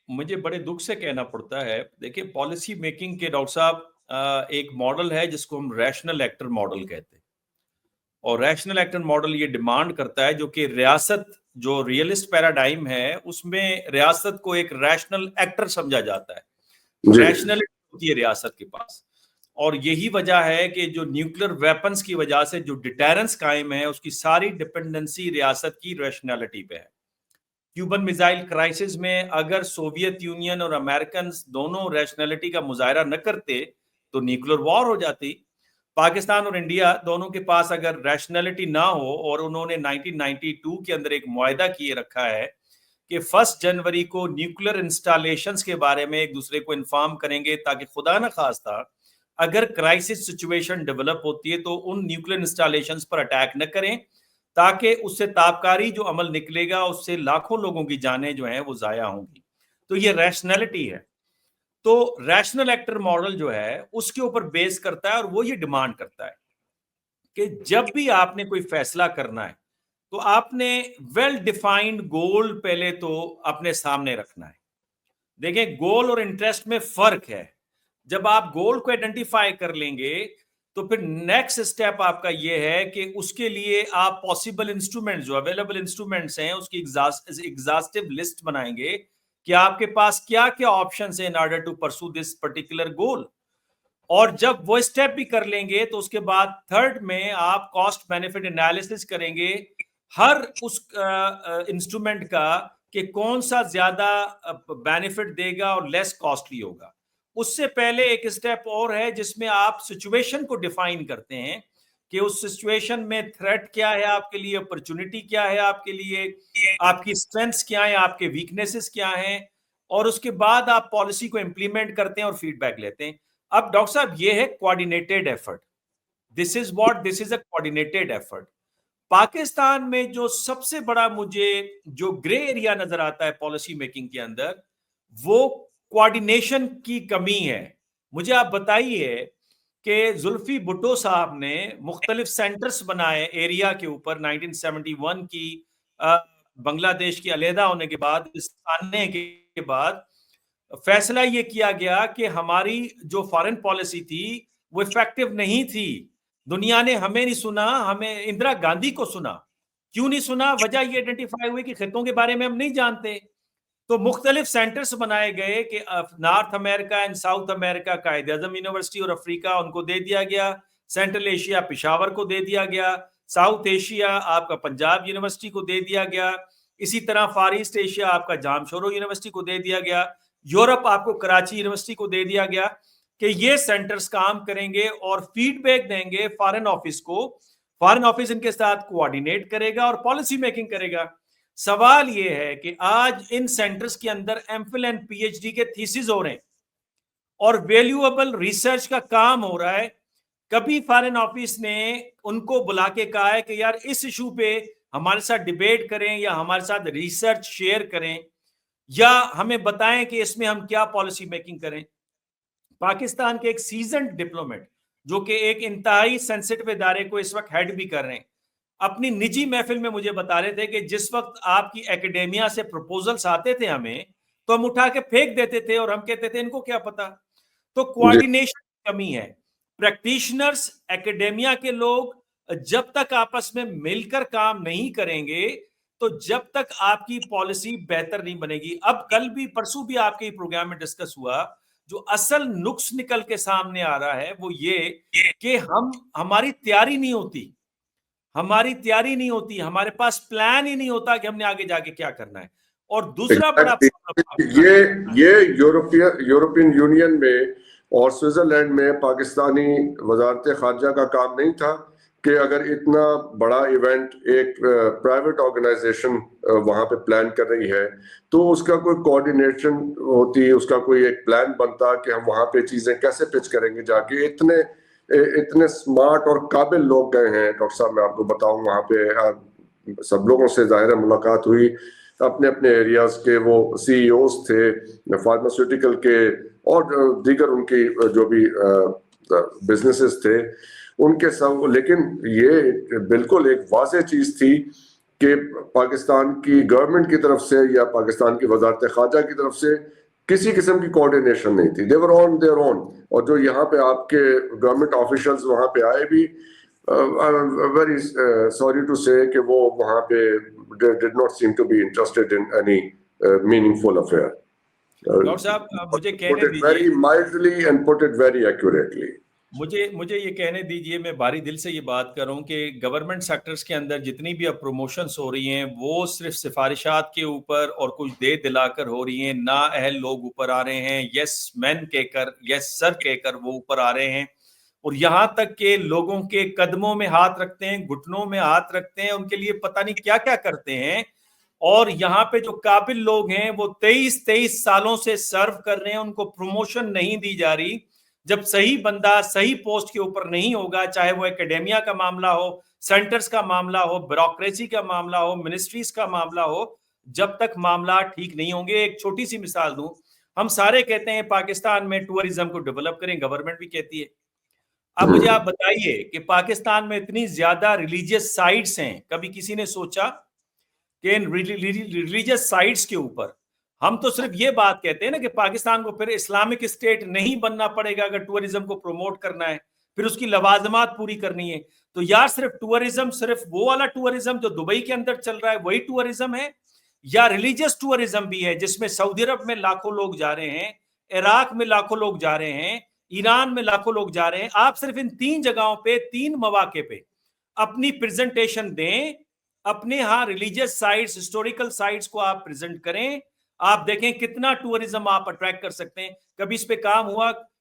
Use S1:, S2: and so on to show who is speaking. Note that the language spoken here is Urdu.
S1: مجھے بڑے دکھ سے کہنا پڑتا ہے، دیکھیں پالیسی میکنگ کے ڈاکٹر صاحب ایک ماڈل ہے جس کو ہم ریشنل ایکٹر ماڈل کہتے ہیں، اور ریشنل ایکٹر ماڈل یہ ڈیمانڈ کرتا ہے جو کہ ریاست جو ریئلسٹ پیراڈائم ہے اس میں ریاست کو ایک ریشنل ایکٹر سمجھا جاتا ہے، ریشنلٹی ہوتی ہے ریاست کے پاس، اور یہی وجہ ہے کہ جو نیوکلیر ویپنز کی وجہ سے جو ڈیٹیرنس قائم ہے اس کی ساری ڈیپینڈنسی ریاست کی ریشنلٹی پہ ہے۔ کیوبن میزائل کرائسس میں اگر سوویت یونین اور امریکنز دونوں ریشنلٹی کا مظاہرہ نہ کرتے تو نیوکلیر وار ہو جاتی۔ پاکستان اور انڈیا دونوں کے پاس اگر ریشنلٹی نہ ہو، اور انہوں نے 1992 کے اندر ایک معاہدہ کیے رکھا ہے کہ 1 جنوری کو نیوکلیر انسٹالیشنز کے بارے میں ایک دوسرے کو انفارم کریں گے تاکہ خدا نہ خواستہ اگر کرائسس سچویشن ڈیولپ ہوتی ہے تو ان نیوکلیر انسٹالیشنز پر اٹیک نہ کریں، تاکہ اس سے تابکاری جو عمل نکلے گا اس سے لاکھوں لوگوں کی جانیں جو ہیں وہ ضائع ہوں گی۔ تو یہ ریشنلٹی ہے۔ تو ریشنل ایکٹر ماڈل جو ہے اس کے اوپر بیس کرتا ہے، اور وہ یہ ڈیمانڈ کرتا ہے کہ جب بھی آپ نے کوئی فیصلہ کرنا ہے تو آپ نے ویل ڈیفائنڈ گول پہلے تو اپنے سامنے رکھنا ہے۔ دیکھیں گول اور انٹرسٹ میں فرق ہے۔ جب آپ گول کو آئیڈینٹیفائی کر لیں گے تو پھر نیکسٹ سٹیپ آپ کا یہ ہے کہ اس کے لیے آپ پاسبل انسٹرومنٹ جو اویلیبل انسٹرومنٹس ہیں اس کی ایگزاسٹو لسٹ بنائیں گے کہ آپ کے پاس کیا کیا آپشنز ہیں in order to pursue this particular goal, اور جب وہ سٹیپ بھی کر لیں گے تو اس کے بعد تھرڈ میں آپ کاسٹ بینیفٹ انالیسس کریں گے ہر اس انسٹرومنٹ کا کہ کون سا زیادہ بینیفٹ دے گا اور لیس کاسٹلی ہوگا۔ اس سے پہلے ایک سٹیپ اور ہے جس میں آپ سچویشن کو ڈیفائن کرتے ہیں کہ اس سچویشن میں تھریٹ کیا ہے آپ کے لیے، اپرچونٹی کیا ہے آپ کے لیے، آپ کی اسٹرینتھس کیا ہیں، آپ کے ویکنیسز کیا ہیں، اور اس کے بعد آپ پالیسی کو امپلیمنٹ کرتے ہیں اور فیڈ بیک لیتے ہیں۔ اب ڈاکٹر صاحب یہ ہے کوآرڈینیٹڈ ایفرٹ، دس از اے کوآرڈینیٹڈ ایفرٹ۔ پاکستان میں جو سب سے بڑا مجھے جو گرے ایریا نظر آتا ہے پالیسی میکنگ کے اندر وہ کوآرڈینیشن کی کمی ہے۔ مجھے آپ بتائیے کہ زلفی بھٹو صاحب نے مختلف سینٹرز بنائے ایریا کے اوپر 1971 کی بنگلہ دیش کی علیحدہ ہونے کے بعد، آنے کے بعد فیصلہ یہ کیا گیا کہ ہماری جو فارن پالیسی تھی وہ ایفیکٹو نہیں تھی، دنیا نے ہمیں نہیں سنا، ہمیں اندرا گاندھی کو سنا۔ کیوں نہیں سنا؟ وجہ یہ آئیڈینٹیفائی ہوئی کہ خطوں کے بارے میں ہم نہیں جانتے، تو مختلف سینٹرز بنائے گئے کہ north America and south America Quaid Azam university اور افریقہ ان کو دے دیا گیا، سینٹرل ایشیا پشاور کو دے دیا گیا، ساؤتھ ایشیا آپ کا پنجاب یونیورسٹی کو دے دیا گیا، اسی طرح فار ایسٹ ایشیا آپ کا جامشورو یونیورسٹی کو دے دیا گیا، یورپ آپ کو کراچی یونیورسٹی کو دے دیا گیا کہ یہ سینٹرز کام کریں گے اور فیڈ بیک دیں گے فارن آفس کو، فارن آفس ان کے ساتھ کوآرڈینیٹ کرے گا اور پالیسی میکنگ کرے گا۔ سوال یہ ہے کہ آج ان سینٹرز کے اندر M Phil and P H D کے تھیسز ہو رہے ہیں اور ویلیویبل ریسرچ کا کام ہو رہا ہے۔ کبھی فارن آفس نے ان کو بلا کے کہا ہے کہ یار اس ایشو پہ ہمارے ساتھ ڈیبیٹ کریں یا ہمارے ساتھ ریسرچ شیئر کریں یا ہمیں بتائیں کہ اس میں ہم کیا پالیسی میکنگ کریں؟ پاکستان کے ایک سیزنڈ ڈپلومیٹ جو کہ ایک انتہائی سینسٹیو ادارے کو اس وقت ہیڈ بھی کر رہے ہیں، اپنی نجی محفل میں مجھے بتا رہے تھے کہ جس وقت آپ کی اکیڈیمیا سے پروپوزلز آتے تھے ہمیں تو ہم اٹھا کے پھینک دیتے تھے اور ہم کہتے تھے ان کو کیا پتا۔ تو کوآرڈینیشن کی کمی ہے۔ پریکٹیشنرز، اکیڈیمیا کے لوگ جب تک آپس میں مل کر کام نہیں کریں گے تو جب تک آپ کی پالیسی بہتر نہیں بنے گی۔ اب کل بھی پرسوں بھی آپ کے پروگرام میں ڈسکس ہوا، جو اصل نقص نکل کے سامنے آ رہا ہے وہ یہ کہ ہماری تیاری نہیں ہوتی، ہمارے پاس پلان ہی نہیں ہوتا کہ ہم نے آگے جا کے کیا کرنا ہے۔ اور دوسرا بڑا
S2: یہ یورپین یونین میں اور سوئٹزرلینڈ میں پاکستانی وزارت خارجہ کا کام نہیں تھا کہ اگر اتنا بڑا ایونٹ ایک پرائیویٹ آرگنائزیشن وہاں پہ پلان کر رہی ہے تو اس کا کوئی کوآرڈینیشن ہوتی، اس کا کوئی ایک پلان بنتا کہ ہم وہاں پہ چیزیں کیسے پچ کریں گے جا کے۔ اتنے سمارٹ اور قابل لوگ گئے ہیں ڈاکٹر صاحب، میں آپ کو بتاؤں وہاں پہ سب لوگوں سے ظاہر ملاقات ہوئی، اپنے اپنے ایریاز کے وہ سی ای اوز تھے فارماسیوٹیکل کے اور دیگر ان کی جو بھی بزنسز تھے ان کے سب، لیکن یہ بالکل ایک واضح چیز تھی کہ پاکستان کی گورنمنٹ کی طرف سے یا پاکستان کی وزارت خارجہ کی طرف سے کسی قسم کی کوارڈینیشن نہیں تھی. They were on their own. اور جو یہاں پہ آپ کے گورنمنٹ آفیشلز وہاں پہ آئے بھی ویری سوری ٹو سے کہ وہ وہاں پہ did not seem to be interested in any meaningful affair.
S1: Doctor صاحب مجھے کہنے
S2: Put it very
S1: دیجیے،
S2: mildly and put it very accurately.
S1: مجھے یہ کہنے دیجئے، میں بھاری دل سے یہ بات کروں کہ گورنمنٹ سیکٹرز کے اندر جتنی بھی اب پروموشنز ہو رہی ہیں وہ صرف سفارشات کے اوپر اور کچھ دے دلا کر ہو رہی ہیں. نا اہل لوگ اوپر آ رہے ہیں، یس مین کہہ کر، یس سر کہہ کر وہ اوپر آ رہے ہیں، اور یہاں تک کہ لوگوں کے قدموں میں ہاتھ رکھتے ہیں، گھٹنوں میں ہاتھ رکھتے ہیں، ان کے لیے پتہ نہیں کیا کیا کرتے ہیں. اور یہاں پہ جو قابل لوگ ہیں وہ 23 سالوں سے سرو کر رہے ہیں، ان کو پروموشن نہیں دی جا رہی. جب صحیح بندہ صحیح پوسٹ کے اوپر نہیں ہوگا، چاہے وہ اکیڈیمیا کا معاملہ ہو، سینٹرز کا معاملہ ہو، بیوروکریسی کا معاملہ ہو، منسٹریز کا معاملہ ہو، جب تک معاملات ٹھیک نہیں ہوں گے. ایک چھوٹی سی مثال دوں، ہم سارے کہتے ہیں پاکستان میں ٹورزم کو ڈیولپ کریں، گورنمنٹ بھی کہتی ہے. اب مجھے آپ بتائیے کہ پاکستان میں اتنی زیادہ ریلیجیس سائٹس ہیں، کبھی کسی نے سوچا کہ ان ریلیجیس سائٹس کے اوپر ہم تو صرف یہ بات کہتے ہیں نا کہ پاکستان کو پھر اسلامک اسٹیٹ نہیں بننا پڑے گا اگر ٹورزم کو پروموٹ کرنا ہے، پھر اس کی لوازمات پوری کرنی ہے. تو یار صرف ٹورزم، صرف وہ والا ٹورزم جو دبئی کے اندر چل رہا ہے وہی ٹورزم ہے، یا ریلیجیس ٹورزم بھی ہے جس میں سعودی عرب میں لاکھوں لوگ جا رہے ہیں، عراق میں لاکھوں لوگ جا رہے ہیں، ایران میں لاکھوں لوگ جا رہے ہیں. آپ صرف ان 3 جگہوں پہ 3 مواقع پہ اپنی پریزنٹیشن دیں، اپنے ہاں ریلیجیس سائٹس، ہسٹوریکل سائٹس کو آپ پریزنٹ کریں، آپ دیکھیں کتنا ٹورزم آپ اٹریکٹ کر سکتے ہیں. کبھی اس پہ کام ہوا